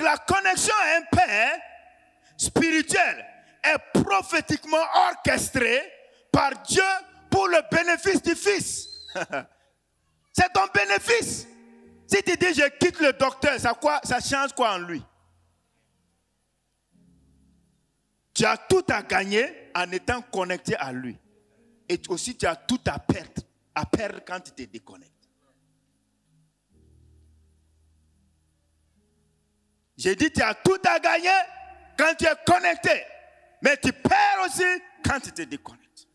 la connexion à un Père spirituel est prophétiquement orchestrée par Dieu pour le bénéfice du Fils. C'est ton bénéfice. Si tu dis je quitte le docteur, ça change quoi en lui? Tu as tout à gagner en étant connecté à lui. Et aussi tu as tout à perdre quand tu te déconnectes. J'ai dit tu as tout à gagner quand tu es connecté. Mais tu perds aussi quand tu te déconnectes.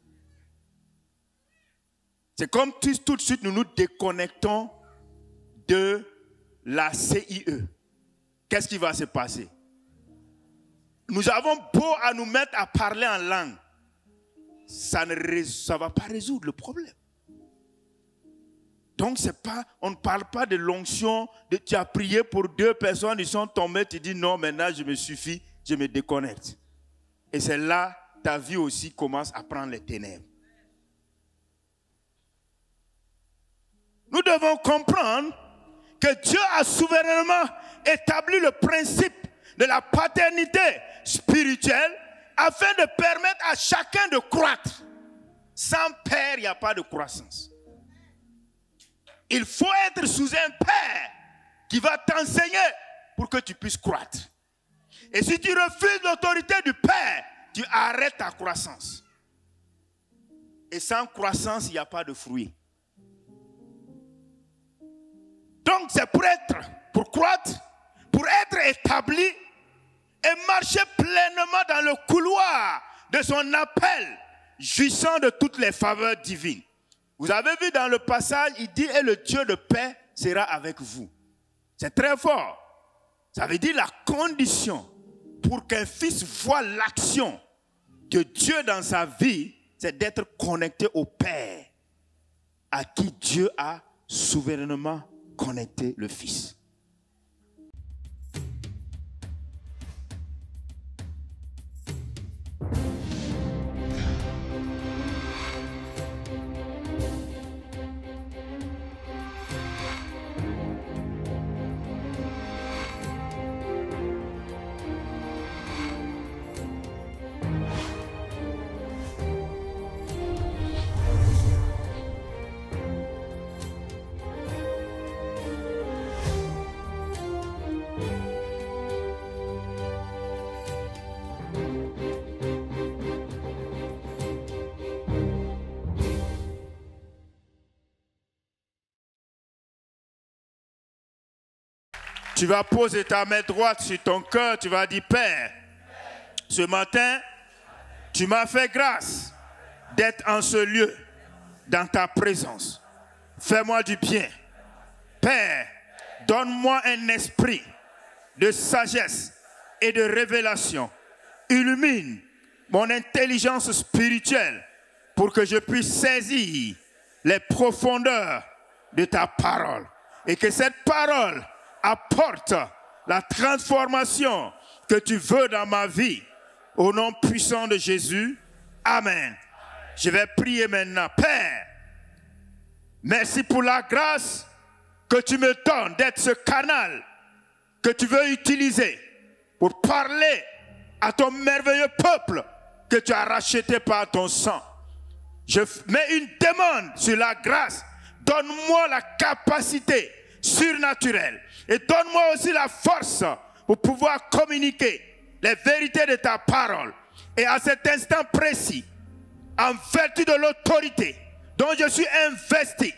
C'est comme tout de suite nous nous déconnectons de la CIE. Qu'est-ce qui va se passer? Nous avons beau à nous mettre à parler en langue. Ça ne va pas résoudre le problème. Donc on ne parle pas de l'onction, tu as prié pour 2 personnes, ils sont tombés, tu dis non, maintenant je me suffis, je me déconnecte. Et c'est là, ta vie aussi commence à prendre les ténèbres. Nous devons comprendre que Dieu a souverainement établi le principe de la paternité spirituelle afin de permettre à chacun de croître. Sans père, il n'y a pas de croissance. Il faut être sous un père qui va t'enseigner pour que tu puisses croître. Et si tu refuses l'autorité du père, tu arrêtes ta croissance. Et sans croissance, il n'y a pas de fruit. Donc c'est pour croître, pour être établi et marcher pleinement dans le couloir de son appel, jouissant de toutes les faveurs divines. Vous avez vu dans le passage, il dit « Et le Dieu de paix sera avec vous ». C'est très fort. Ça veut dire la condition pour qu'un fils voie l'action de Dieu dans sa vie, c'est d'être connecté au Père, à qui Dieu a souverainement connecté le Fils. Tu vas poser ta main droite sur ton cœur, tu vas dire, Père, ce matin, tu m'as fait grâce d'être en ce lieu, dans ta présence. Fais-moi du bien. Père, donne-moi un esprit de sagesse et de révélation. Illumine mon intelligence spirituelle pour que je puisse saisir les profondeurs de ta parole. Et que cette parole apporte la transformation que tu veux dans ma vie. Au nom puissant de Jésus. Amen. Je vais prier maintenant. Père, merci pour la grâce que tu me donnes d'être ce canal que tu veux utiliser pour parler à ton merveilleux peuple que tu as racheté par ton sang. Je mets une demande sur la grâce. Donne-moi la capacité surnaturelle. Et donne-moi aussi la force pour pouvoir communiquer les vérités de ta parole. Et à cet instant précis, en vertu de l'autorité dont je suis investi,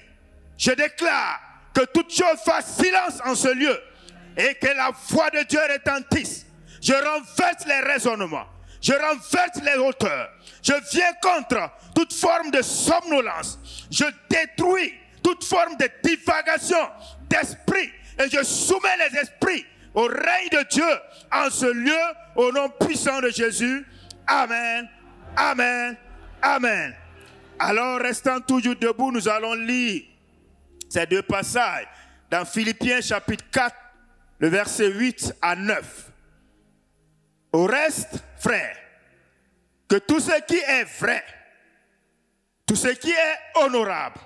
je déclare que toute chose fasse silence en ce lieu et que la voix de Dieu retentisse. Je renverse les raisonnements, je renverse les hauteurs. Je viens contre toute forme de somnolence. Je détruis toute forme de divagation d'esprit. Et je soumets les esprits au règne de Dieu en ce lieu, au nom puissant de Jésus. Amen, amen, amen. Alors, restant toujours debout, nous allons lire ces 2 passages dans Philippiens chapitre 4, le verset 8 à 9. Au reste, frères, que tout ce qui est vrai, tout ce qui est honorable,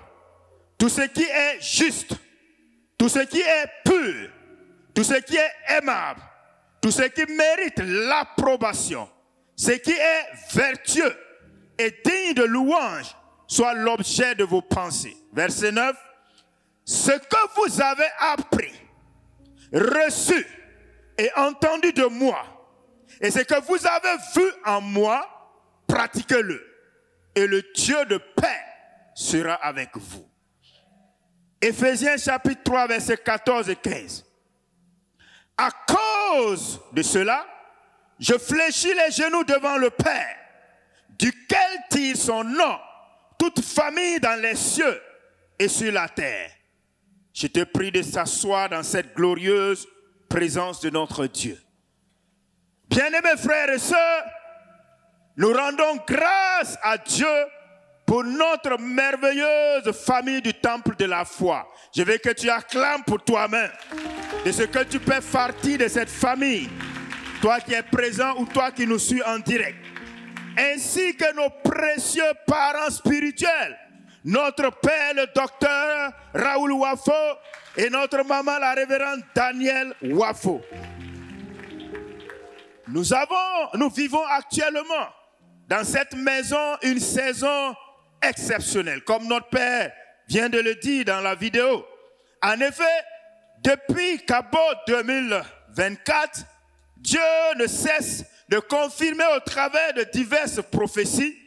tout ce qui est juste, tout ce qui est pur, tout ce qui est aimable, tout ce qui mérite l'approbation, ce qui est vertueux et digne de louange, soit l'objet de vos pensées. Verset 9. Ce que vous avez appris, reçu et entendu de moi, et ce que vous avez vu en moi, pratiquez-le. Et le Dieu de paix sera avec vous. Éphésiens chapitre 3, versets 14 et 15. À cause de cela, je fléchis les genoux devant le Père, duquel tire son nom toute famille dans les cieux et sur la terre. Je te prie de s'asseoir dans cette glorieuse présence de notre Dieu. Bien-aimés frères et sœurs, nous rendons grâce à Dieu pour notre merveilleuse famille du temple de la foi. Je veux que tu acclames pour toi-même de ce que tu peux faire partie de cette famille, toi qui es présent ou toi qui nous suis en direct, ainsi que nos précieux parents spirituels, notre père le docteur Raoul Wafo et notre maman la révérende Danielle Wafo. Nous vivons actuellement dans cette maison une saison exceptionnelle, comme notre père vient de le dire dans la vidéo. En effet, depuis Cabot 2024, Dieu ne cesse de confirmer au travers de diverses prophéties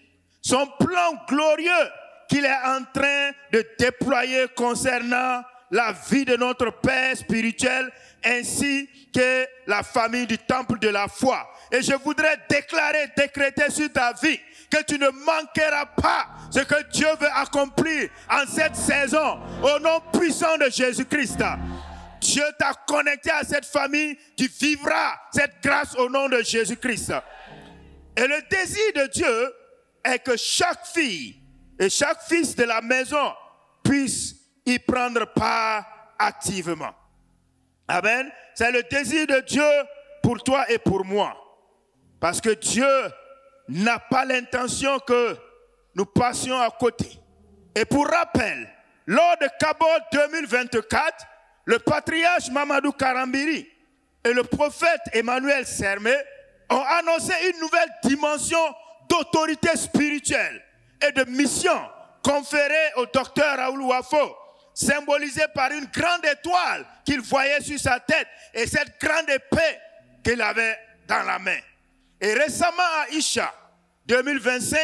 son plan glorieux qu'il est en train de déployer concernant la vie de notre Père spirituel ainsi que la famille du temple de la foi. Et je voudrais décréter sur ta vie que tu ne manqueras pas ce que Dieu veut accomplir en cette saison au nom puissant de Jésus-Christ. Dieu t'a connecté à cette famille, tu vivras cette grâce au nom de Jésus-Christ. Et le désir de Dieu est que chaque fille et chaque fils de la maison puisse y prendre part activement. Amen. C'est le désir de Dieu pour toi et pour moi. Parce que Dieu n'a pas l'intention que nous passions à côté. Et pour rappel, lors de Cabot 2024, le patriarche Mamadou Karambiri et le prophète Emmanuel Sermé ont annoncé une nouvelle dimension d'autorité spirituelle et de mission conférée au docteur Raoul Wafo, symbolisée par une grande étoile qu'il voyait sur sa tête et cette grande épée qu'il avait dans la main. Et récemment à Isha 2025,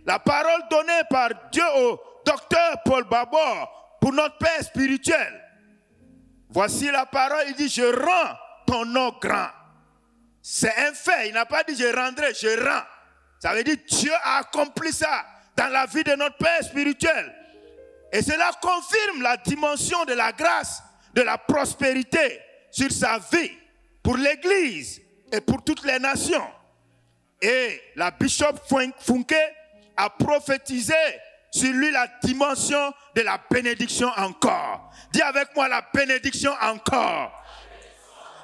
la parole donnée par Dieu au docteur Paul Babor pour notre Père spirituel. Voici la parole, il dit, je rends ton nom grand. C'est un fait, il n'a pas dit je rendrai, je rends. Ça veut dire Dieu a accompli ça dans la vie de notre Père spirituel. Et cela confirme la dimension de la grâce, de la prospérité sur sa vie, pour l'Église et pour toutes les nations. Et la bishop Funke a prophétisé sur lui la dimension de la bénédiction encore. Dis avec moi la bénédiction encore.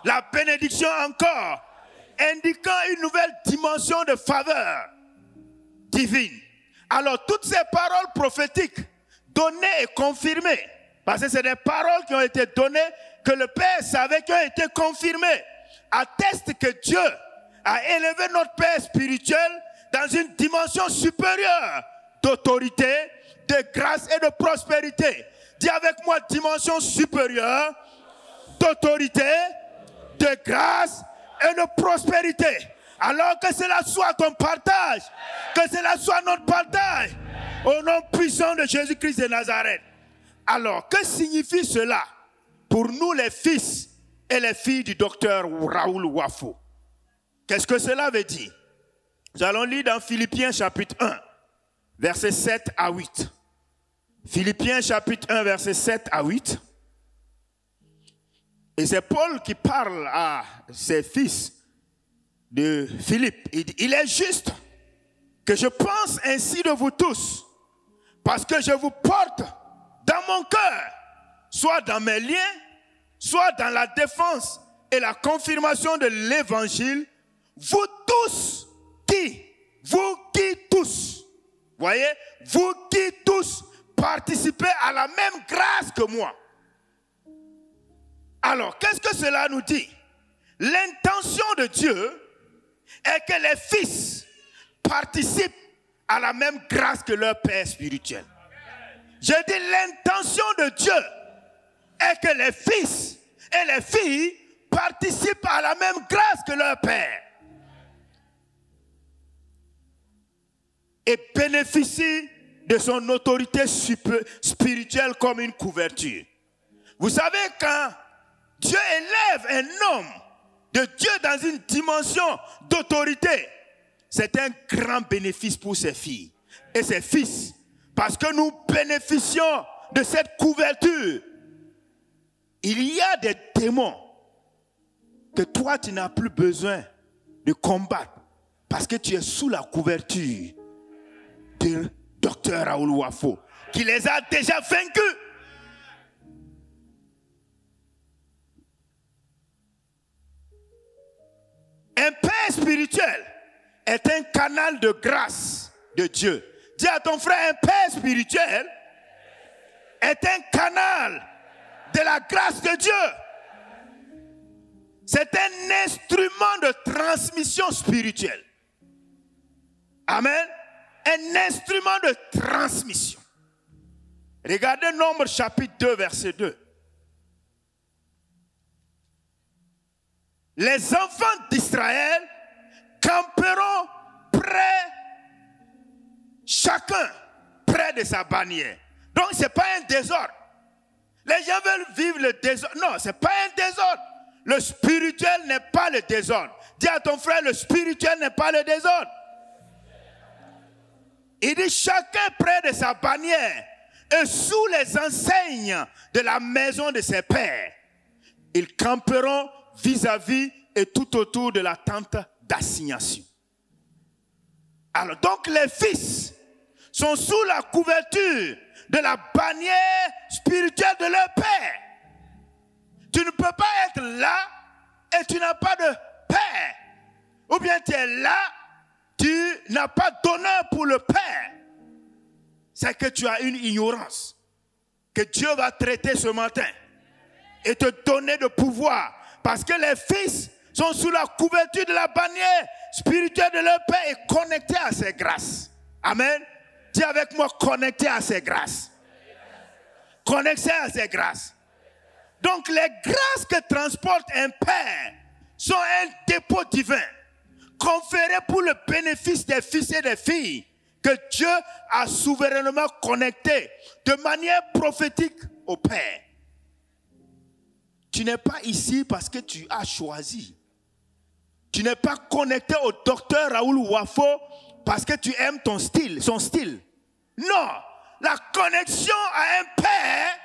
La bénédiction encore, indiquant une nouvelle dimension de faveur divine. Alors toutes ces paroles prophétiques données et confirmées, parce que c'est des paroles qui ont été données, que le Père savait, qui ont été confirmées, attestent que Dieu a élevé notre Père spirituel dans une dimension supérieure d'autorité, de grâce et de prospérité. Dis avec moi, dimension supérieure d'autorité, de grâce et de prospérité. Alors que cela soit ton partage, que cela soit notre partage, au nom puissant de Jésus-Christ de Nazareth. Alors, que signifie cela pour nous les fils et les filles du docteur Raoul Wafo? Qu'est-ce que cela veut dire? Nous allons lire dans Philippiens chapitre 1, versets 7 à 8. Philippiens chapitre 1, versets 7 à 8. Et c'est Paul qui parle à ses fils de Philippe. Il dit, il est juste que je pense ainsi de vous tous, parce que je vous porte dans mon cœur, soit dans mes liens, soit dans la défense et la confirmation de l'évangile, vous qui tous, voyez, vous qui tous participez à la même grâce que moi. Alors, qu'est-ce que cela nous dit? L'intention de Dieu est que les fils participent à la même grâce que leur Père spirituel. Je dis l'intention de Dieu est que les fils et les filles participent à la même grâce que leur Père et bénéficient de son autorité spirituelle comme une couverture. Vous savez, quand Dieu élève un homme de Dieu dans une dimension d'autorité, c'est un grand bénéfice pour ses filles et ses fils, parce que nous bénéficions de cette couverture. Il y a des démons que toi tu n'as plus besoin de combattre parce que tu es sous la couverture de Docteur Raoul Wafo, qui les a déjà vaincus. Un père spirituel est un canal de grâce de Dieu. Dis à ton frère, un père spirituel est un canal de la grâce de Dieu. C'est un instrument de transmission spirituelle. Amen. Un instrument de transmission. Regardez Nombre chapitre 2, verset 2. Les enfants d'Israël camperont chacun près de sa bannière. Donc ce n'est pas un désordre. Les gens veulent vivre le désordre. Non, ce n'est pas un désordre. Le spirituel n'est pas le désordre. Dis à ton frère, le spirituel n'est pas le désordre. Il dit chacun près de sa bannière et sous les enseignes de la maison de ses pères. Ils camperont vis-à-vis et tout autour de la tente d'assignation. Alors donc les fils sont sous la couverture de la bannière spirituelle de leur père. Tu ne peux pas être là et tu n'as pas de père. Ou bien tu es là, tu n'as pas d'honneur pour le père. C'est que tu as une ignorance que Dieu va traiter ce matin et te donner de pouvoir. Parce que les fils sont sous la couverture de la bannière spirituelle de leur père et connectés à ses grâces. Amen. Dis avec moi, connectés à ses grâces. Connectés à ses grâces. Donc les grâces que transporte un père sont un dépôt divin conféré pour le bénéfice des fils et des filles que Dieu a souverainement connectés de manière prophétique au Père. Tu n'es pas ici parce que tu as choisi. Tu n'es pas connecté au docteur Raoul Wafo parce que tu aimes ton style, son style. Non, la connexion à un Père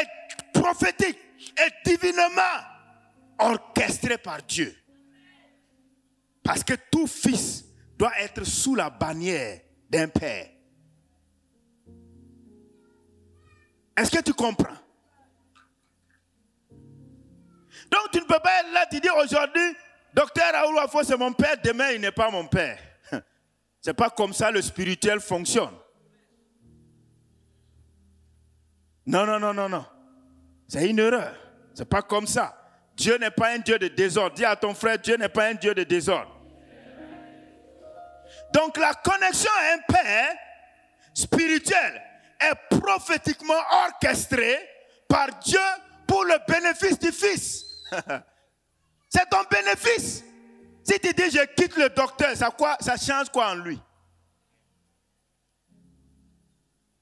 est prophétique et divinement orchestrée par Dieu. Parce que tout fils doit être sous la bannière d'un père. Est-ce que tu comprends? Donc tu ne peux pas être là, tu dis aujourd'hui, docteur Raoul Wafo c'est mon père, demain il n'est pas mon père. C'est pas comme ça le spirituel fonctionne. Non, non, non, non, non. C'est une erreur. C'est pas comme ça. Dieu n'est pas un Dieu de désordre. Dis à ton frère, Dieu n'est pas un Dieu de désordre. Donc la connexion à un père spirituel est prophétiquement orchestrée par Dieu pour le bénéfice du fils. C'est ton bénéfice. Si tu dis je quitte le docteur, ça change quoi en lui?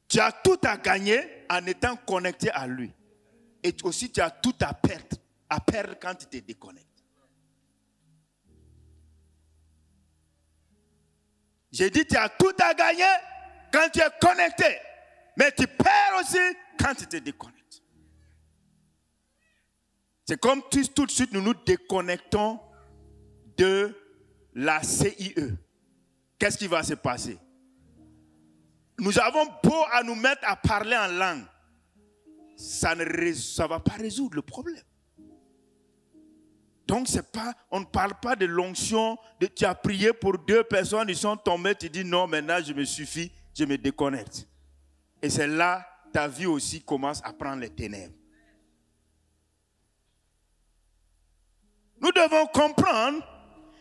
Tu as tout à gagner en étant connecté à lui. Et aussi tu as tout à perdre quand tu te déconnectes. J'ai dit tu as tout à gagner quand tu es connecté. Mais tu perds aussi quand tu te déconnectes. C'est comme tout de suite nous nous déconnectons de la CIE. Qu'est-ce qui va se passer? Nous avons beau à nous mettre à parler en langue. Ça ne va pas résoudre le problème. Donc on ne parle pas de l'onction, tu as prié pour 2 personnes, ils sont tombés, tu dis non, maintenant je me suffis, je me déconnecte. Et c'est là, ta vie aussi commence à prendre les ténèbres. Nous devons comprendre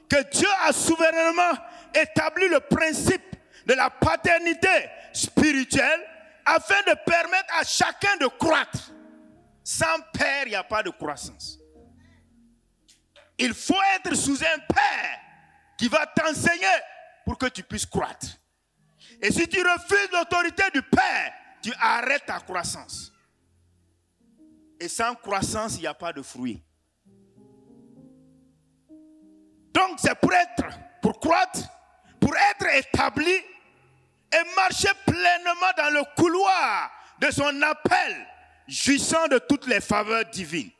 que Dieu a souverainement établi le principe de la paternité spirituelle afin de permettre à chacun de croître. Sans père, il n'y a pas de croissance. Il faut être sous un père qui va t'enseigner pour que tu puisses croître. Et si tu refuses l'autorité du père, tu arrêtes ta croissance. Et sans croissance, il n'y a pas de fruit. Donc c'est pour croître, pour être établi et marcher pleinement dans le couloir de son appel, jouissant de toutes les faveurs divines.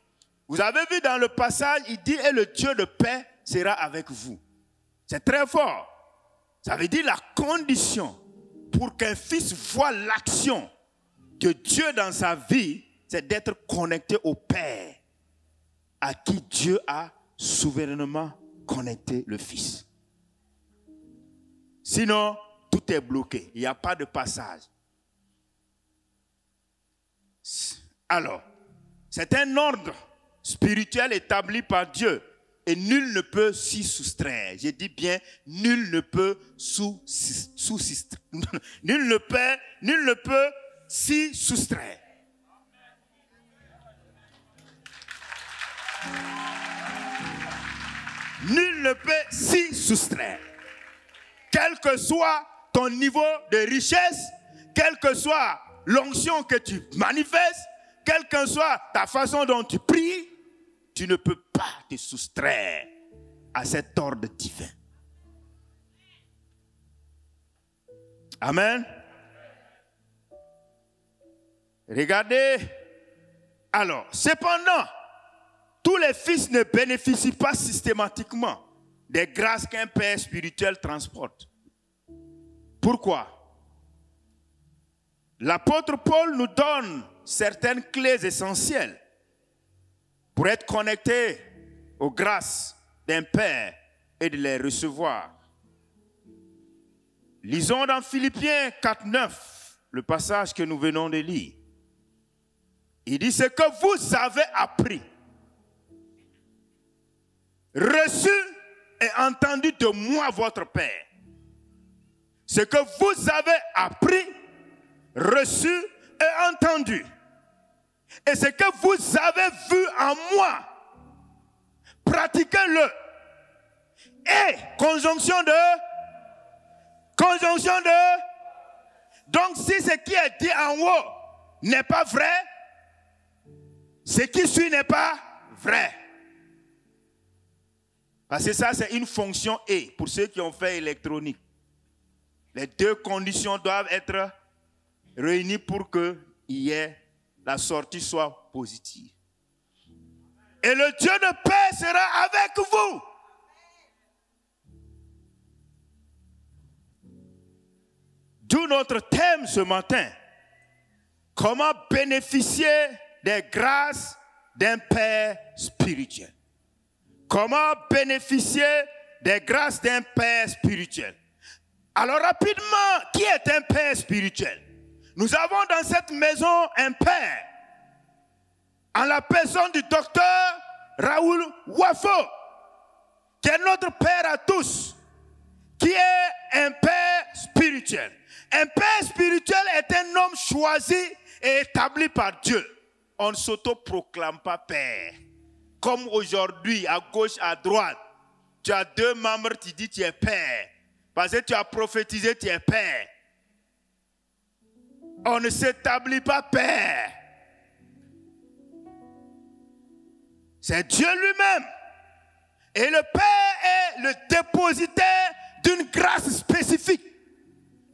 Vous avez vu dans le passage, il dit, et le Dieu de paix sera avec vous. C'est très fort. Ça veut dire la condition pour qu'un fils voie l'action de Dieu dans sa vie, c'est d'être connecté au Père, à qui Dieu a souverainement connecté le Fils. Sinon, tout est bloqué. Il n'y a pas de passage. Alors, c'est un ordre spirituel établi par Dieu et nul ne peut s'y soustraire. Je dis bien, nul ne peut nul ne peut s'y soustraire. Nul ne peut s'y soustraire. Quel que soit ton niveau de richesse, quelle que soit l'onction que tu manifestes, quelle que soit ta façon dont tu pries, tu ne peux pas te soustraire à cet ordre divin. Amen. Regardez. Alors, cependant, tous les fils ne bénéficient pas systématiquement des grâces qu'un père spirituel transporte. Pourquoi? L'apôtre Paul nous donne certaines clés essentielles pour être connecté aux grâces d'un père et de les recevoir. Lisons dans Philippiens 4:9, le passage que nous venons de lire. Il dit, ce que vous avez appris, reçu et entendu de moi, votre Père. Ce que vous avez appris, reçu et entendu. Et ce que vous avez vu en moi, pratiquez-le. Et conjonction de. Donc si ce qui est dit en haut n'est pas vrai, ce qui suit n'est pas vrai. Parce que ça, c'est une fonction et pour ceux qui ont fait électronique. Les deux conditions doivent être réunies pour que la sortie soit positive. Et le Dieu de paix sera avec vous. D'où notre thème ce matin. Comment bénéficier des grâces d'un Père spirituel. Comment bénéficier des grâces d'un Père spirituel? Alors rapidement, qui est un Père spirituel? Nous avons dans cette maison un Père, en la personne du docteur Raoul Wafo, qui est notre Père à tous, qui est un Père spirituel. Un Père spirituel est un homme choisi et établi par Dieu. On ne s'auto-proclame pas Père. Comme aujourd'hui, à gauche, à droite, tu as deux membres, tu dis tu es Père. Parce que tu as prophétisé, tu es Père. On ne s'établit pas Père. C'est Dieu lui-même. Et le Père est le dépositaire d'une grâce spécifique.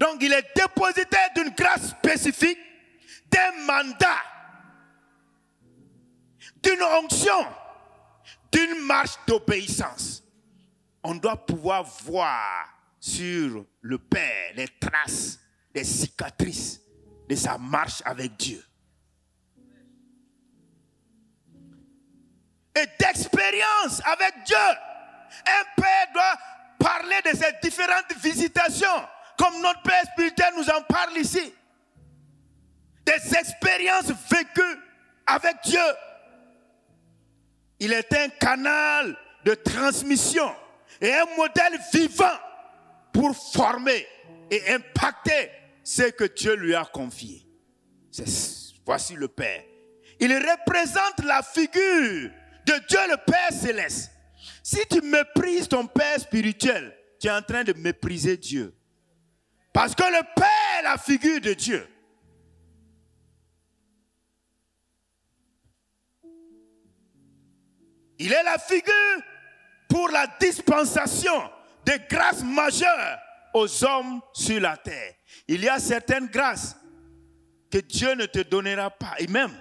Donc il est dépositaire d'une grâce spécifique, d'un mandat, d'une onction, d'une marche d'obéissance. On doit pouvoir voir sur le Père les traces, les cicatrices de sa marche avec Dieu. Et d'expérience avec Dieu. Un Père doit parler de ses différentes visitations, comme notre Père spirituel nous en parle ici. Des expériences vécues avec Dieu. Il est un canal de transmission, et un modèle vivant pour former et impacter ce que Dieu lui a confié. Voici le Père. Il représente la figure de Dieu le Père céleste. Si tu méprises ton Père spirituel, tu es en train de mépriser Dieu. Parce que le Père est la figure de Dieu. Il est la figure pour la dispensation de grâces majeures aux hommes sur la terre. Il y a certaines grâces que Dieu ne te donnera pas. Et même,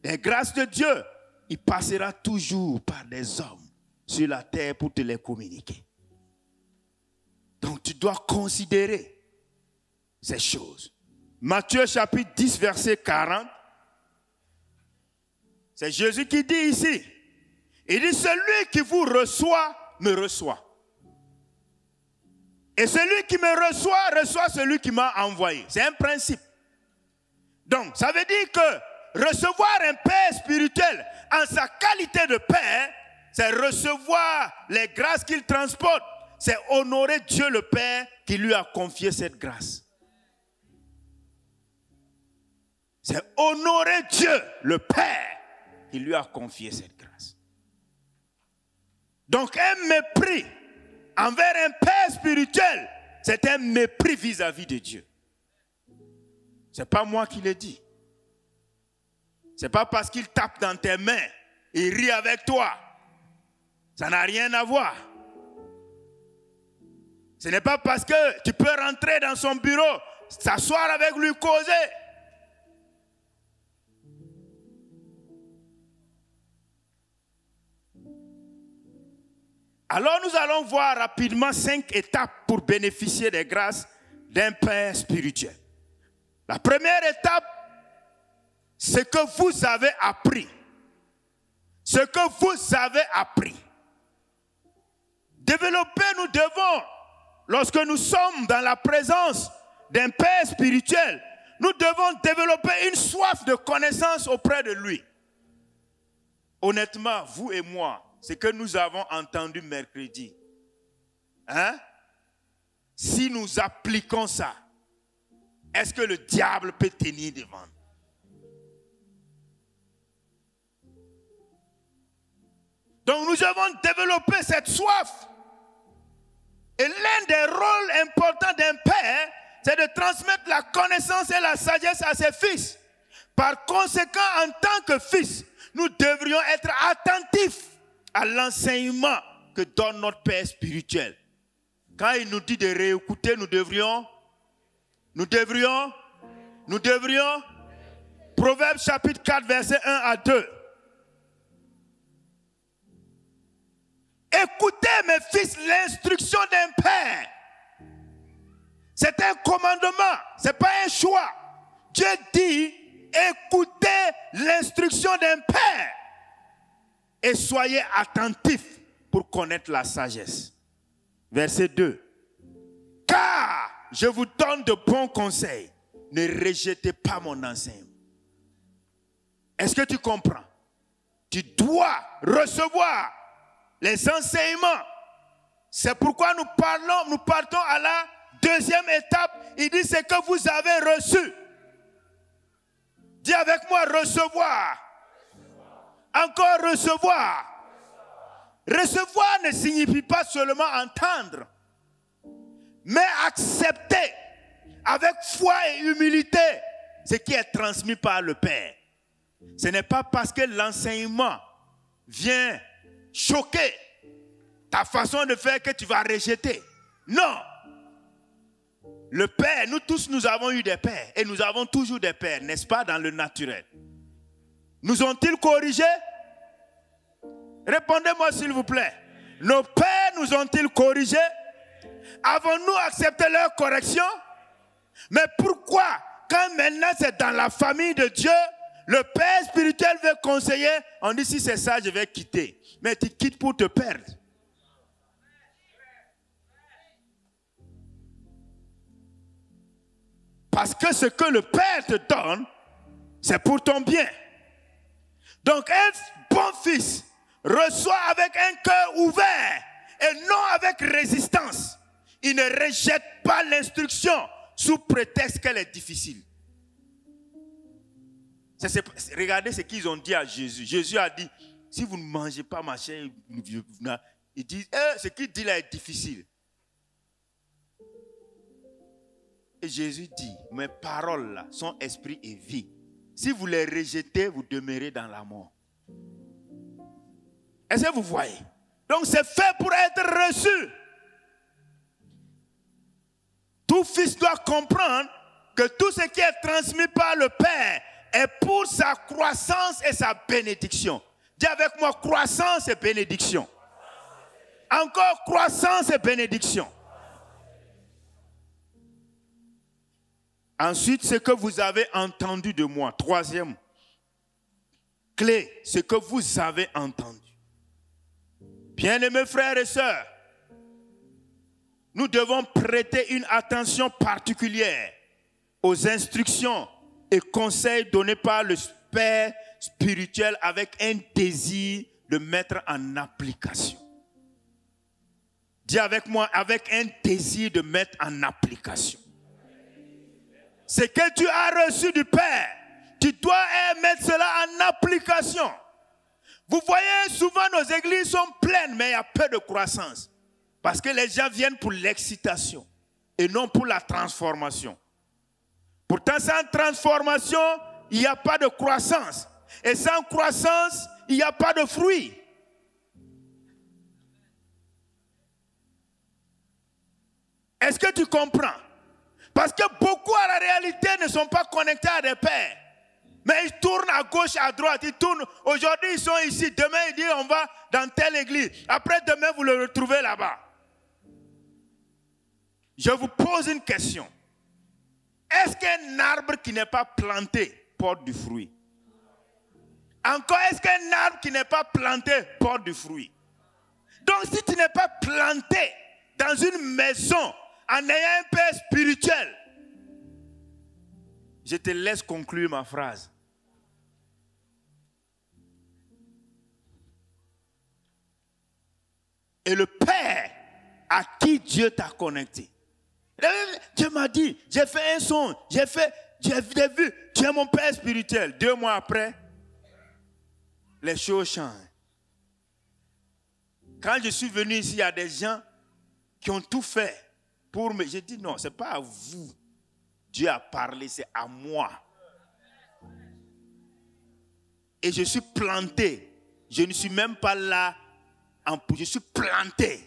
les grâces de Dieu, il passera toujours par des hommes sur la terre pour te les communiquer. Donc tu dois considérer ces choses. Matthieu chapitre 10, verset 40. C'est Jésus qui dit ici. Il dit, celui qui vous reçoit, me reçoit. Et celui qui me reçoit, reçoit celui qui m'a envoyé. C'est un principe. Donc, ça veut dire que recevoir un Père spirituel en sa qualité de Père, c'est recevoir les grâces qu'il transporte. C'est honorer Dieu le Père qui lui a confié cette grâce. C'est honorer Dieu le Père qui lui a confié cette grâce. Donc un mépris envers un Père spirituel, c'est un mépris vis-à-vis de Dieu. Ce n'est pas moi qui le dis. Ce n'est pas parce qu'il tape dans tes mains, il rit avec toi. Ça n'a rien à voir. Ce n'est pas parce que tu peux rentrer dans son bureau, s'asseoir avec lui, causer. Alors nous allons voir rapidement 5 étapes pour bénéficier des grâces d'un Père spirituel. La première étape, c'est que vous avez appris. Ce que vous avez appris. Développer, nous devons, lorsque nous sommes dans la présence d'un Père spirituel, nous devons développer une soif de connaissance auprès de lui. Honnêtement, vous et moi, ce que nous avons entendu mercredi, si nous appliquons ça, est-ce que le diable peut tenir devant nous? Donc nous devons développer cette soif. Et l'un des rôles importants d'un père, c'est de transmettre la connaissance et la sagesse à ses fils. Par conséquent, en tant que fils, nous devrions être attentifs à l'enseignement que donne notre Père spirituel. Quand il nous dit de réécouter, nous devrions. Proverbes chapitre 4, verset 1 à 2. Écoutez, mes fils, l'instruction d'un père. C'est un commandement, ce n'est pas un choix. Dieu dit, écoutez l'instruction d'un père et soyez attentifs pour connaître la sagesse. Verset 2. Car je vous donne de bons conseils, ne rejetez pas mon enseignement. Est-ce que tu comprends? Tu dois recevoir les enseignements. C'est pourquoi nous partons à la deuxième étape. Il dit ce que vous avez reçu. Dis avec moi, recevoir. Encore recevoir. Recevoir ne signifie pas seulement entendre, mais accepter avec foi et humilité ce qui est transmis par le Père. Ce n'est pas parce que l'enseignement vient choquer ta façon de faire que tu vas rejeter. Non. Le Père, nous tous, nous avons eu des pères et nous avons toujours des pères, n'est-ce pas, dans le naturel. Nous ont-ils corrigés? Répondez-moi s'il vous plaît. Nos pères nous ont-ils corrigés? Avons-nous accepté leur correction? Mais pourquoi, quand maintenant c'est dans la famille de Dieu, le Père spirituel veut conseiller, on dit si c'est ça, je vais quitter. Mais tu quittes pour te perdre. Parce que ce que le Père te donne, c'est pour ton bien. Donc un bon fils reçoit avec un cœur ouvert et non avec résistance. Ils ne rejettent pas l'instruction sous prétexte qu'elle est difficile. Regardez ce qu'ils ont dit à Jésus. Jésus a dit, si vous ne mangez pas ma chair, il dit, ce qu'il dit là est difficile. Et Jésus dit, mes paroles là sont esprit et vie. Si vous les rejetez, vous demeurez dans la mort. Est-ce que vous voyez? Donc c'est fait pour être reçu. Tout fils doit comprendre que tout ce qui est transmis par le Père est pour sa croissance et sa bénédiction. Dis avec moi, croissance et bénédiction. Encore croissance et bénédiction. Ensuite, ce que vous avez entendu de moi. Troisième clé, ce que vous avez entendu. Bien-aimés frères et sœurs, nous devons prêter une attention particulière aux instructions et conseils donnés par le Père spirituel avec un désir de mettre en application. Dis avec moi, avec un désir de mettre en application. Ce que tu as reçu du Père, tu dois mettre cela en application. Vous voyez, souvent nos églises sont pleines, mais il y a peu de croissance. Parce que les gens viennent pour l'excitation et non pour la transformation. Pourtant, sans transformation, il n'y a pas de croissance. Et sans croissance, il n'y a pas de fruits. Est-ce que tu comprends? Parce que beaucoup à la réalité ne sont pas connectés à des pères. Mais ils tournent à gauche, à droite. Ils tournent. Aujourd'hui, ils sont ici. Demain, ils disent on va dans telle église. Après, demain, vous le retrouvez là-bas. Je vous pose une question. Est-ce qu'un arbre qui n'est pas planté porte du fruit? Encore, est-ce qu'un arbre qui n'est pas planté porte du fruit? Donc, si tu n'es pas planté dans une maison en ayant un père spirituel, je te laisse conclure ma phrase. Et le Père à qui Dieu t'a connecté. Dieu m'a dit, j'ai fait un son, j'ai vu, tu es mon Père spirituel. 2 mois après, les choses changent. Quand je suis venu ici, il y a des gens qui ont tout fait pour me... J'ai dit non, ce n'est pas à vous. Dieu a parlé, c'est à moi. Et je suis planté. Je ne suis même pas là. Je suis planté.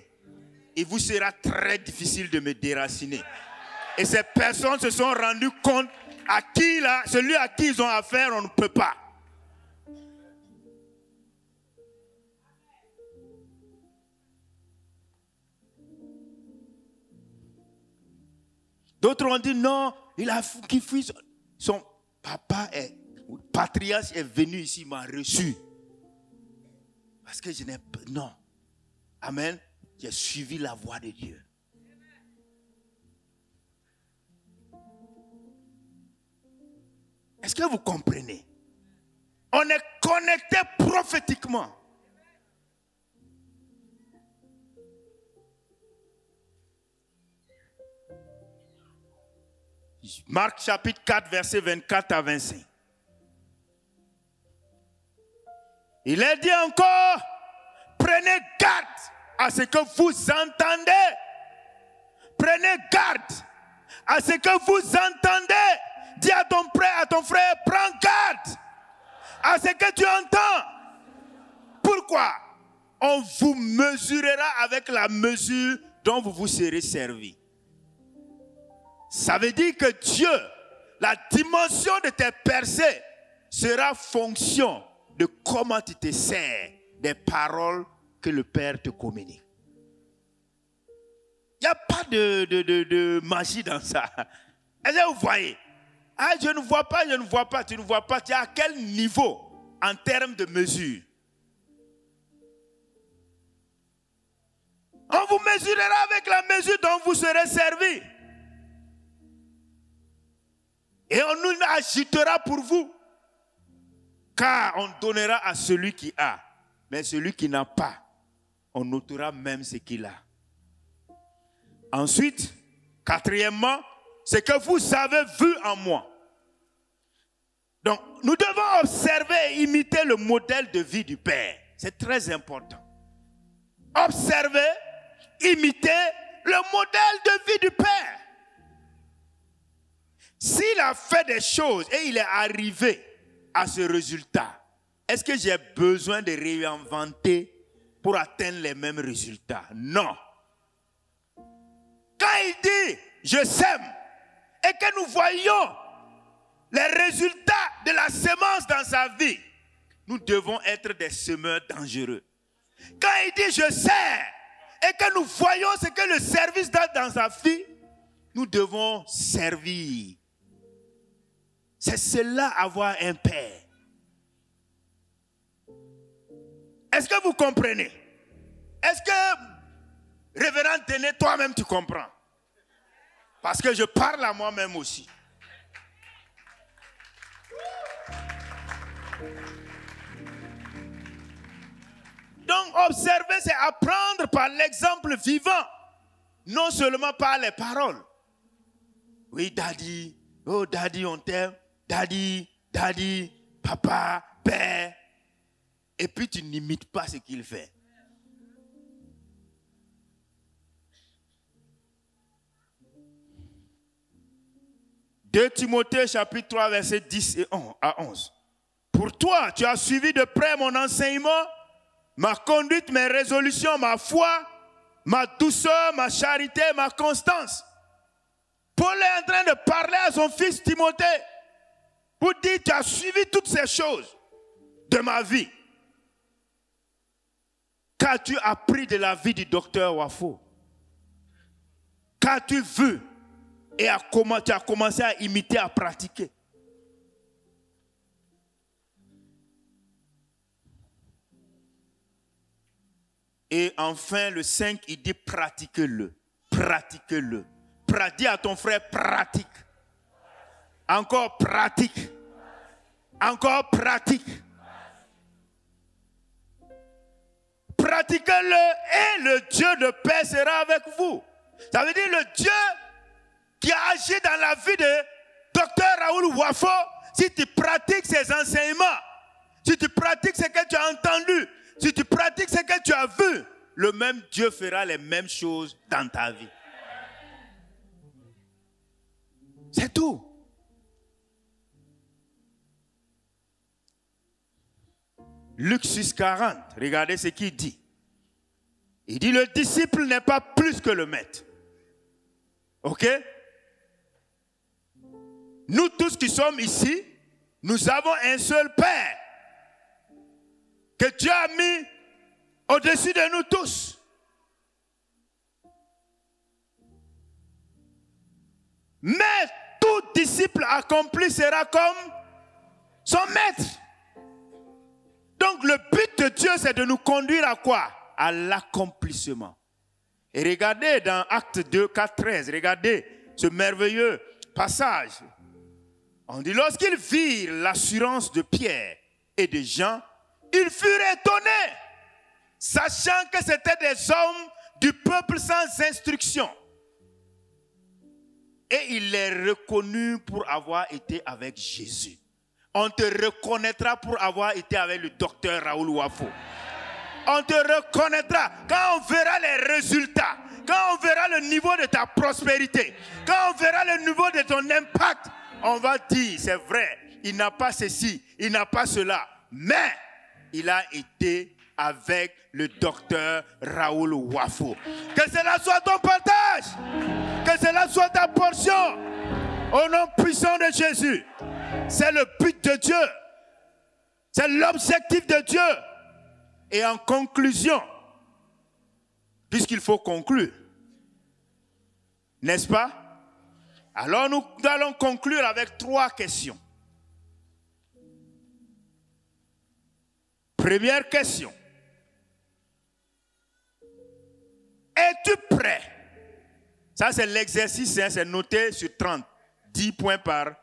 Il vous sera très difficile de me déraciner. Et ces personnes se sont rendues compte à qui là, celui à qui ils ont affaire, on ne peut pas. D'autres ont dit non, il a qui fuit son papa patriarche est venu ici, il m'a reçu. Parce que je n'ai pas. Non. Amen. J'ai suivi la voie de Dieu. Est-ce que vous comprenez? On est connecté prophétiquement. Marc chapitre 4, verset 24 à 25. Il est dit encore, prenez garde à ce que vous entendez. Prenez garde à ce que vous entendez. Dis à ton frère, prends garde à ce que tu entends. Pourquoi? On vous mesurera avec la mesure dont vous vous serez servi. Ça veut dire que Dieu, la dimension de tes percées sera fonction de comment tu te sers des paroles que le Père te communique. Il n'y a pas de magie dans ça. Est-ce que vous voyez? Ah, je ne vois pas, tu ne vois pas. Tu es à quel niveau en termes de mesure? On vous mesurera avec la mesure dont vous serez servi. Et on nous agitera pour vous. Car on donnera à celui qui a. Mais celui qui n'a pas, on notera même ce qu'il a. Ensuite, quatrièmement, c'est que vous avez vu en moi. Donc, nous devons observer et imiter le modèle de vie du Père. C'est très important. Observer, imiter le modèle de vie du Père. S'il a fait des choses et il est arrivé à ce résultat, est-ce que j'ai besoin de réinventer pour atteindre les mêmes résultats? Non. Quand il dit « je sème » et que nous voyons les résultats de la semence dans sa vie, nous devons être des semeurs dangereux. Quand il dit « je sers » et que nous voyons ce que le service donne dans sa vie, nous devons servir. C'est cela avoir un père. Est-ce que vous comprenez? Est-ce que, révérend Déné, toi-même tu comprends? Parce que je parle à moi-même aussi. Donc, observer, c'est apprendre par l'exemple vivant, non seulement par les paroles. Oui, daddy, oh daddy, on t'aime, daddy, daddy, papa, père. Et puis tu n'imites pas ce qu'il fait. Deux Timothée chapitre 3 versets 10 à 11. Pour toi, tu as suivi de près mon enseignement, ma conduite, mes résolutions, ma foi, ma douceur, ma charité, ma constance. Paul est en train de parler à son fils Timothée pour dire, tu as suivi toutes ces choses de ma vie. Qu'as-tu appris de la vie du docteur Wafo? Qu'as-tu vu et tu as commencé à imiter, à pratiquer? Et enfin, le 5, il dit pratiquez-le. Pratiquez-le. Dis à ton frère, pratique. Encore pratique. Encore pratique. Pratiquez-le et le Dieu de paix sera avec vous. Ça veut dire le Dieu qui a agi dans la vie de Dr Raoul Wafo. Si tu pratiques ses enseignements, si tu pratiques ce que tu as entendu, si tu pratiques ce que tu as vu, le même Dieu fera les mêmes choses dans ta vie. C'est tout. Luc 6,40, regardez ce qu'il dit. Il dit, le disciple n'est pas plus que le maître. Ok? Nous tous qui sommes ici, nous avons un seul Père que Dieu a mis au-dessus de nous tous. Mais tout disciple accompli sera comme son maître. Donc le but de Dieu, c'est de nous conduire à quoi? À l'accomplissement. Et regardez dans Actes 2, 4, 13, regardez ce merveilleux passage. On dit, lorsqu'ils virent l'assurance de Pierre et de Jean, ils furent étonnés, sachant que c'étaient des hommes du peuple sans instruction. Et il les reconnut pour avoir été avec Jésus. On te reconnaîtra pour avoir été avec le docteur Raoul Wafo. On te reconnaîtra quand on verra les résultats, quand on verra le niveau de ta prospérité, quand on verra le niveau de ton impact. On va dire, c'est vrai, il n'a pas ceci, il n'a pas cela, mais il a été avec le docteur Raoul Wafo. Que cela soit ton partage, que cela soit ta portion, au nom puissant de Jésus. C'est le but de Dieu, c'est l'objectif de Dieu. Et en conclusion, puisqu'il faut conclure, n'est-ce pas? Alors nous allons conclure avec 3 questions. Première question. Es-tu prêt? Ça c'est l'exercice, hein, c'est noté sur 30. 10 points par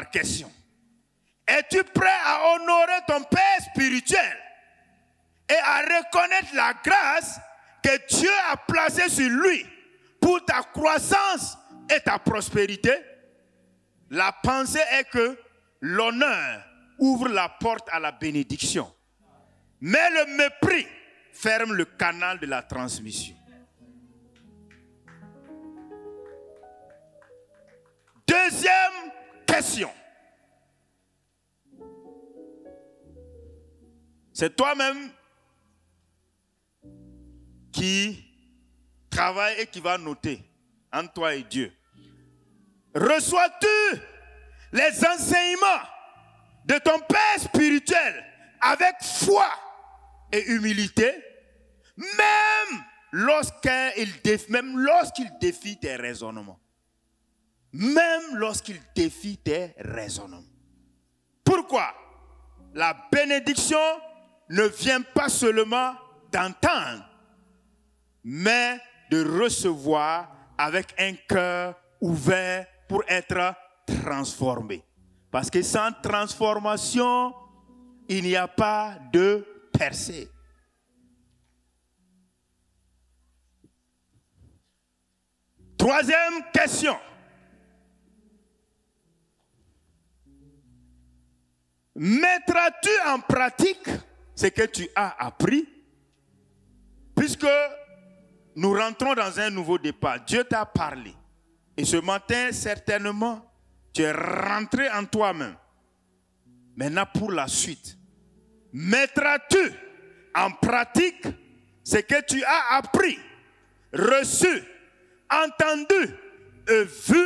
question. Es-tu prêt à honorer ton Père spirituel et à reconnaître la grâce que Dieu a placée sur lui pour ta croissance et ta prospérité, la pensée est que l'honneur ouvre la porte à la bénédiction. Mais le mépris ferme le canal de la transmission. Deuxième question. C'est toi-même qui travaille et qui va noter entre toi et Dieu. Reçois-tu les enseignements de ton Père spirituel avec foi et humilité, même lorsqu'il défie tes raisonnements? Même lorsqu'il défie tes raisonnements. Pourquoi? La bénédiction ne vient pas seulement d'entendre, mais de recevoir avec un cœur ouvert pour être transformé. Parce que sans transformation, il n'y a pas de percée. Troisième question. Mettras-tu en pratique ce que tu as appris? Puisque nous rentrons dans un nouveau départ. Dieu t'a parlé. Et ce matin, certainement, tu es rentré en toi-même. Maintenant, pour la suite, mettras-tu en pratique ce que tu as appris, reçu, entendu et vu,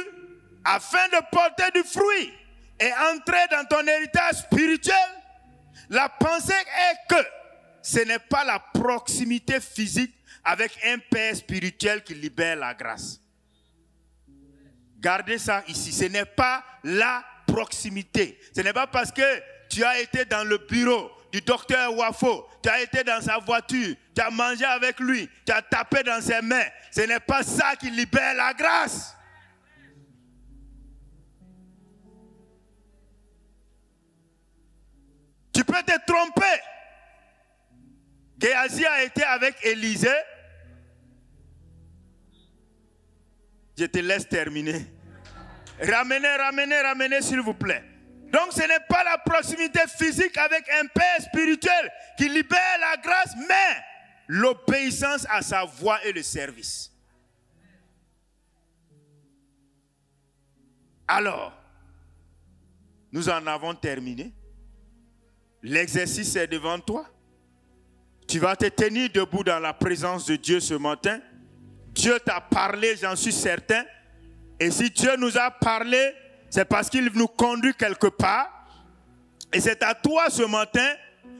afin de porter du fruit et entrer dans ton héritage spirituel? La pensée est que ce n'est pas la proximité physique avec un Père spirituel qui libère la grâce. Gardez ça ici. Ce n'est pas la proximité. Ce n'est pas parce que tu as été dans le bureau du docteur Wafo, tu as été dans sa voiture, tu as mangé avec lui, tu as tapé dans ses mains. Ce n'est pas ça qui libère la grâce. Tu peux te tromper. Géasi a été avec Élisée. Je te laisse terminer. Ramenez s'il vous plaît. Donc ce n'est pas la proximité physique avec un Père spirituel qui libère la grâce, mais l'obéissance à sa voix et le service. Alors, nous en avons terminé. L'exercice est devant toi. Tu vas te tenir debout dans la présence de Dieu ce matin. Dieu t'a parlé, j'en suis certain. Et si Dieu nous a parlé, c'est parce qu'il nous conduit quelque part. Et c'est à toi ce matin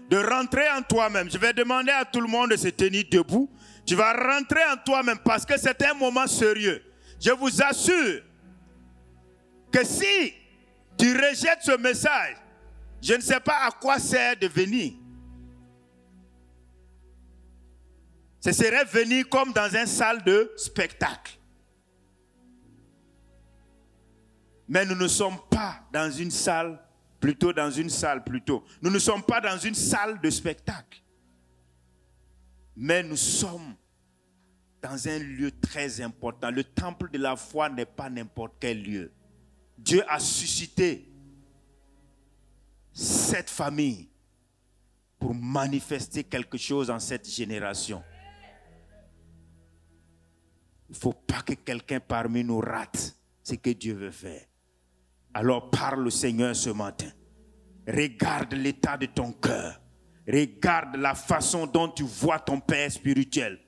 de rentrer en toi-même. Je vais demander à tout le monde de se tenir debout. Tu vas rentrer en toi-même parce que c'est un moment sérieux. Je vous assure que si tu rejettes ce message, je ne sais pas à quoi sert de venir. Ce serait venir comme dans une salle de spectacle. Mais nous ne sommes pas dans une salle, Nous ne sommes pas dans une salle de spectacle. Mais nous sommes dans un lieu très important. Le temple de la foi n'est pas n'importe quel lieu. Dieu a suscité cette famille pour manifester quelque chose en cette génération. Il ne faut pas que quelqu'un parmi nous rate ce que Dieu veut faire. Alors parle au Seigneur ce matin. Regarde l'état de ton cœur. Regarde la façon dont tu vois ton Père spirituel.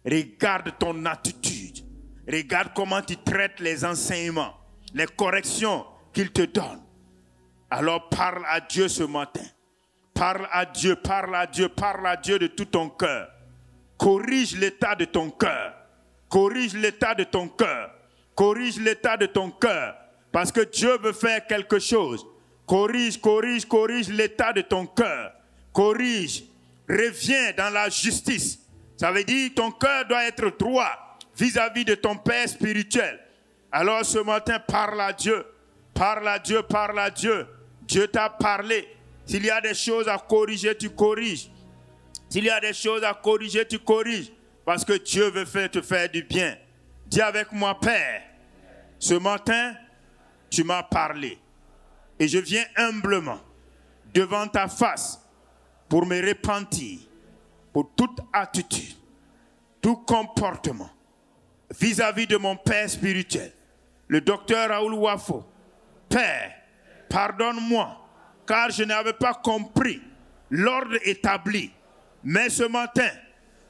Regarde ton attitude. Regarde comment tu traites les enseignements, les corrections qu'il te donne. Alors parle à Dieu ce matin. Parle à Dieu, parle à Dieu, parle à Dieu de tout ton cœur. Corrige l'état de ton cœur. Corrige l'état de ton cœur. Corrige l'état de ton cœur. Parce que Dieu veut faire quelque chose. Corrige l'état de ton cœur. Corrige. Reviens dans la justice. Ça veut dire que ton cœur doit être droit vis-à-vis de ton Père spirituel. Alors ce matin, parle à Dieu. Parle à Dieu, parle à Dieu. Dieu t'a parlé. S'il y a des choses à corriger, tu corriges. S'il y a des choses à corriger, tu corriges. Parce que Dieu veut te faire du bien. Dis avec moi, Père, ce matin, tu m'as parlé. Et je viens humblement devant ta face pour me repentir pour toute attitude, tout comportement vis-à-vis de mon Père spirituel, le docteur Raoul Wafo. Père, pardonne-moi, car je n'avais pas compris l'ordre établi. Mais ce matin,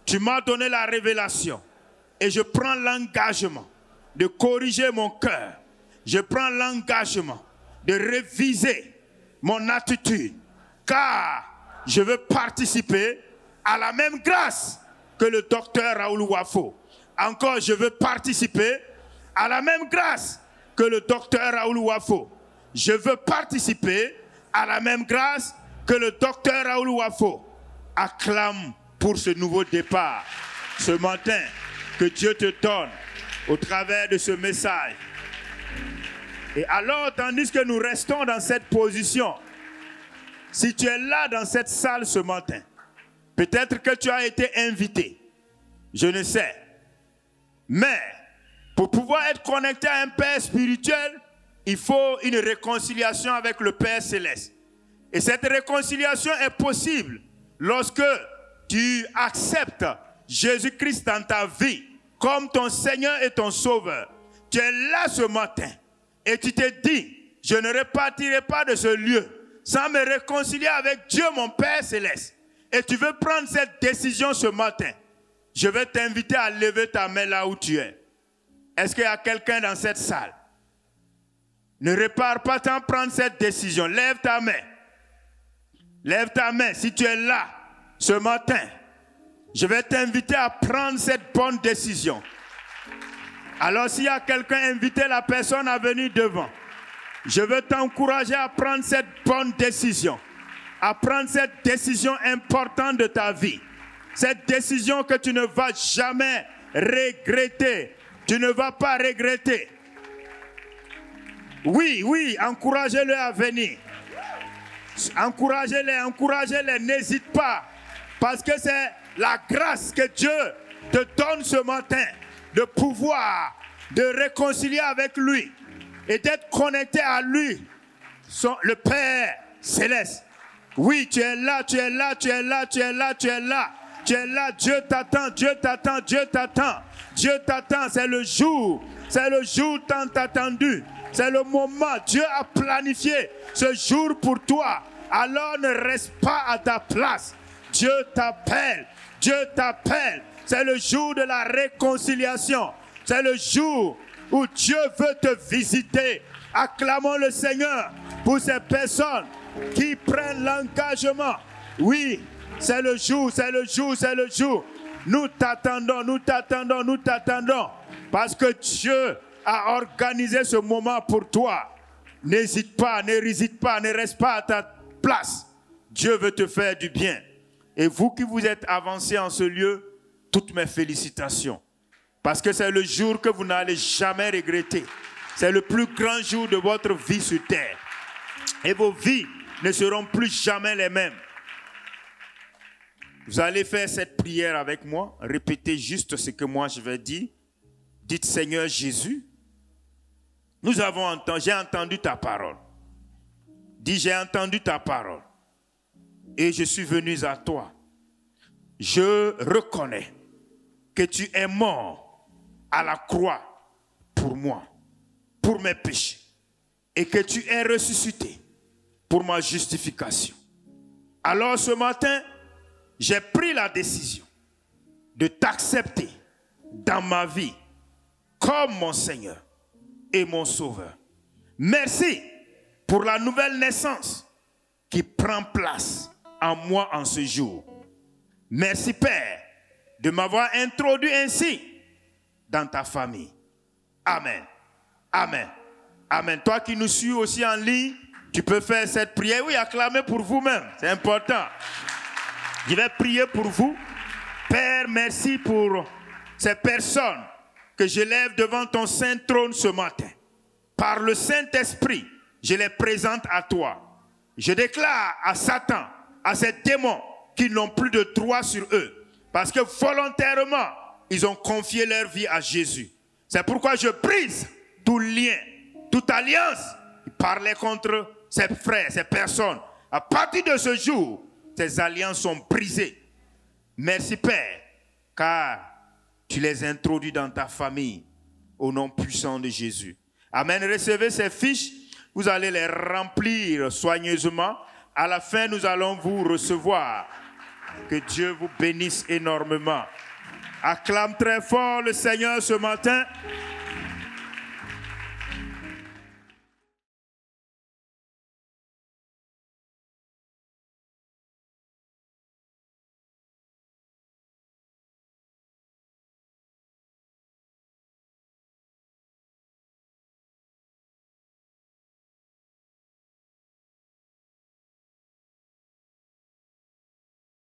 tu m'as donné la révélation et je prends l'engagement de corriger mon cœur. Je prends l'engagement de réviser mon attitude, car je veux participer à la même grâce que le docteur Raoul Wafo. Encore, je veux participer à la même grâce que le docteur Raoul Wafo. Je veux participer à la même grâce que le docteur Raoul Wafo. Acclame pour ce nouveau départ ce matin que Dieu te donne au travers de ce message. Et alors, tandis que nous restons dans cette position, si tu es là dans cette salle ce matin, peut-être que tu as été invité, je ne sais. Mais pour pouvoir être connecté à un Père spirituel, il faut une réconciliation avec le Père céleste. Et cette réconciliation est possible lorsque tu acceptes Jésus-Christ dans ta vie comme ton Seigneur et ton Sauveur. Tu es là ce matin et tu te dis, je ne repartirai pas de ce lieu sans me réconcilier avec Dieu, mon Père céleste. Et tu veux prendre cette décision ce matin. Je vais t'inviter à lever ta main là où tu es. Est-ce qu'il y a quelqu'un dans cette salle? Ne répare pas sans prendre cette décision. Lève ta main. Lève ta main si tu es là ce matin. Je vais t'inviter à prendre cette bonne décision. Alors s'il y a quelqu'un, invitez la personne à venir devant. Je veux t'encourager à prendre cette bonne décision. À prendre cette décision importante de ta vie. Cette décision que tu ne vas jamais regretter. Tu ne vas pas regretter. Oui, oui, encouragez-le à venir. Encouragez-les, encouragez-les, n'hésite pas. Parce que c'est la grâce que Dieu te donne ce matin de pouvoir de réconcilier avec lui et d'être connecté à lui, le Père céleste. Oui, tu es là, tu es là, tu es là, tu es là, tu es là. Tu es là, Dieu t'attend, Dieu t'attend, Dieu t'attend. Dieu t'attend, c'est le jour tant attendu. C'est le moment, Dieu a planifié ce jour pour toi. Alors ne reste pas à ta place. Dieu t'appelle, Dieu t'appelle. C'est le jour de la réconciliation. C'est le jour où Dieu veut te visiter. Acclamons le Seigneur pour ces personnes qui prennent l'engagement. Oui, c'est le jour, c'est le jour, c'est le jour. Nous t'attendons, nous t'attendons, nous t'attendons. Parce que Dieu a organisé ce moment pour toi. N'hésite pas, ne résiste pas, ne reste pas à ta place. Dieu veut te faire du bien. Et vous qui vous êtes avancés en ce lieu, toutes mes félicitations. Parce que c'est le jour que vous n'allez jamais regretter. C'est le plus grand jour de votre vie sur terre. Et vos vies ne seront plus jamais les mêmes. Vous allez faire cette prière avec moi. Répétez juste ce que moi je vais dire. Dites, Seigneur Jésus, j'ai entendu ta parole. Dis, j'ai entendu ta parole. Et je suis venu à toi. Je reconnais que tu es mort à la croix pour moi, pour mes péchés. Et que tu es ressuscité pour ma justification. Alors ce matin, j'ai pris la décision de t'accepter dans ma vie comme mon Seigneur et mon Sauveur. Merci pour la nouvelle naissance qui prend place en moi en ce jour. Merci Père de m'avoir introduit ainsi dans ta famille. Amen. Amen. Amen. Toi qui nous suis aussi en ligne, tu peux faire cette prière. Oui, acclamez pour vous-même. C'est important. Je vais prier pour vous. Père, merci pour ces personnes que je lève devant ton saint trône ce matin. Par le Saint-Esprit, je les présente à toi. Je déclare à Satan, à ces démons, qui n'ont plus de droit sur eux. Parce que volontairement, ils ont confié leur vie à Jésus. C'est pourquoi je brise tout lien, toute alliance qui parlait contre ces frères, ces personnes. À partir de ce jour, ces alliances sont brisées. Merci Père, car tu les introduis dans ta famille au nom puissant de Jésus. Amen. Recevez ces fiches, vous allez les remplir soigneusement. À la fin, nous allons vous recevoir. Que Dieu vous bénisse énormément. Acclame très fort le Seigneur ce matin.